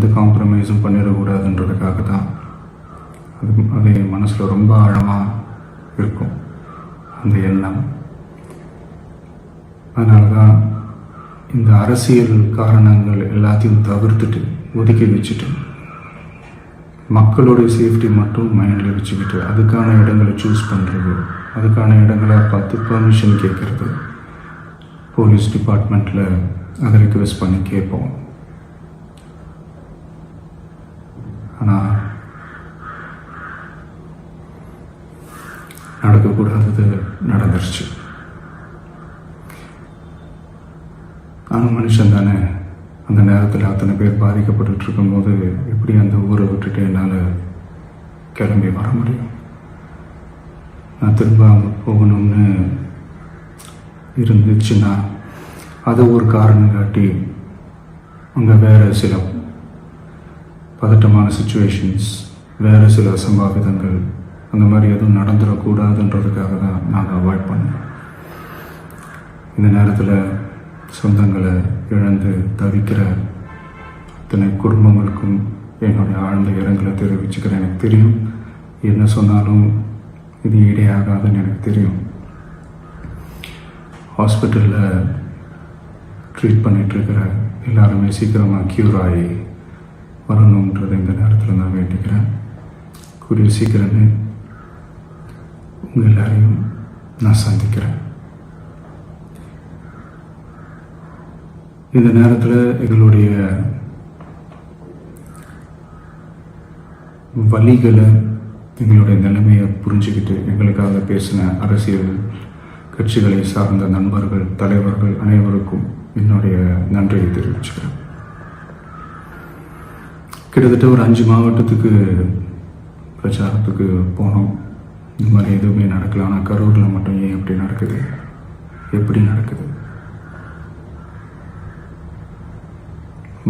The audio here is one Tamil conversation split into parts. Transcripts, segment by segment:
எந்த காம்ப்ரமைஸும் பண்ணிடக்கூடாதுன்றதுக்காக தான் அது என் மனசில் ரொம்ப ஆழமாக இருக்கும் அந்த எண்ணம். அதனால தான் இந்த அரசியல் காரணங்கள் எல்லாத்தையும் தவிர்த்துட்டு ஒதுக்கி வச்சுட்டு மக்களுடைய சேஃப்டி மட்டும் மைண்டில் வச்சுக்கிட்டு அதுக்கான இடங்களை சூஸ் பண்ணுறது, அதுக்கான இடங்களை பார்த்து பெர்மிஷன் கேட்குறது, போலீஸ் டிபார்ட்மெண்ட்டில் அதை ரிக்வெஸ்ட் பண்ணி கேட்போம். ஆனால் நடக்கக்கூடாதது நடந்துருச்சு. ஆனால் மனுஷன் தானே, அந்த நேரத்தில் அத்தனை பேர் பாதிக்கப்பட்டு இருக்கும்போது எப்படி அந்த ஊரை விட்டுட்டு என்னால் கிளம்பி வர முடியும்? நான் திரும்ப அங்கே போகணும்னு இருந்துச்சுன்னா அதை ஒரு காரணம் காட்டி அங்கே வேறு சில பதட்டமான சுச்சுவேஷன்ஸ், வேறு சில அசம்பாவிதங்கள் அந்த மாதிரி எதுவும் நடந்துடக்கூடாதுன்றதுக்காக தான் நாங்கள் அவாய்ட் பண்ணோம். இந்த நேரத்தில் சொந்தங்களை இழந்து தவிக்கிற அத்தனை குடும்பங்களுக்கும் என்னுடைய ஆழ்ந்த இரங்கலை தெரிவிச்சுக்கிறேன். எனக்கு தெரியும் என்ன சொன்னாலும் இது ஈடையாகாதுன்னு எனக்கு தெரியும். ஹாஸ்பிட்டலில் ட்ரீட் பண்ணிகிட்ருக்கிற எல்லாருமே சீக்கிரமாக க்யூர் ஆகி வரணுன்றது இந்த நேரத்தில் நான் வேண்டிக்கிறேன். கூடிய சீக்கிரமே உங்கள் எல்லாரையும் நான் சந்திக்கிறேன். இந்த நேரத்தில் எங்களுடைய வழிகளை, எங்களுடைய நிலைமையை புரிஞ்சுக்கிட்டு எங்களுக்காக பேசின அரசியல் கட்சிகளை சார்ந்த நண்பர்கள், தலைவர்கள் அனைவருக்கும் என்னுடைய நன்றியை தெரிவிச்சுக்கிறேன். கிட்டத்தட்ட ஒரு 5 மாவட்டத்துக்கு பிரச்சாரத்துக்கு போனோம். இந்த மாதிரி எதுவுமே நடக்கல. ஆனால் கரூரில் மட்டும் ஏன் எப்படி நடக்குது, எப்படி நடக்குது?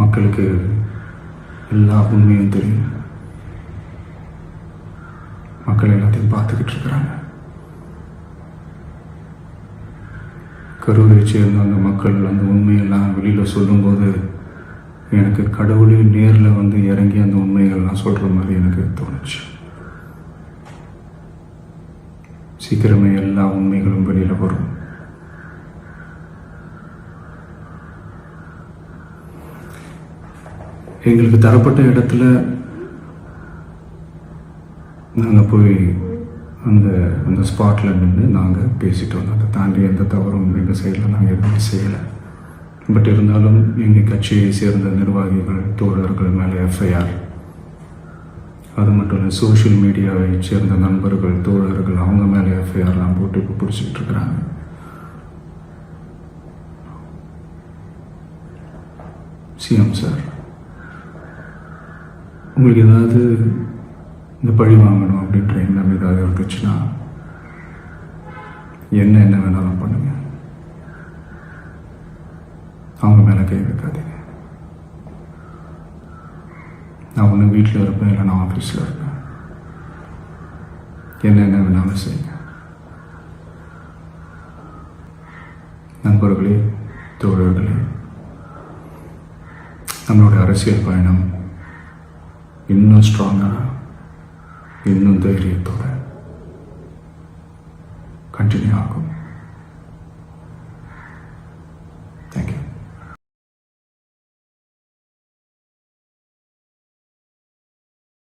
மக்களுக்கு எல்லா உண்மையும் தெரியும். மக்கள் எல்லாத்தையும் பார்த்துக்கிட்டு இருக்கிறாங்க. கரூரை சேர்ந்த அந்த மக்கள் அந்த உண்மையெல்லாம் வெளியில் சொல்லும்போது எனக்கு கடவுளே நேரில் வந்து இறங்கி அந்த உண்மைகள்லாம் சொல்கிற மாதிரி எனக்கு தோணுச்சு. சீக்கிரமே எல்லா உண்மைகளும் வெளியில் வரும். எங்களுக்கு தரப்பட்ட இடத்துல நாங்கள் போய் அந்த ஸ்பாட்டில் நின்று நாங்கள் பேசிட்டு வந்தோம். அதை தாண்டி எந்த தவறும் எங்கள் சைடில் நாங்கள் எதுவுமே செய்யலை. பட் இருந்தாலும் எங்கள் கட்சியை சேர்ந்த நிர்வாகிகள், தோழர்கள் மேலே எஃப்ஐஆர், அது மட்டும் இல்லை சோஷியல் மீடியாவை சேர்ந்த நண்பர்கள், தோழர்கள் அவங்க மேலே எஃப்ஐஆர்லாம் போட்டு இப்போ பிடிச்சிக்கிட்டு இருக்கிறாங்க. சிஎம் சார், உங்களுக்கு ஏதாவது இந்த பழி வாங்கணும் அப்படின்ற எண்ணம் ஏதாவது இருந்துச்சுன்னா என்ன வேணாலும் பண்ணுங்க. அவங்க மேலே கை வைக்காதீங்க. நான் ஒன்று வீட்டில் இருப்பேன், இல்லை நான் ஆஃபீஸில் இருப்பேன். என்ன வேணாலும் செய்யுங்க. நண்பர்களே, தோழர்களே, நம்மளுடைய அரசியல் பயணம் இன்னும் ஸ்ட்ராங்காக, இன்னும் தைரியத்தோட கண்டினியூ ஆகும்.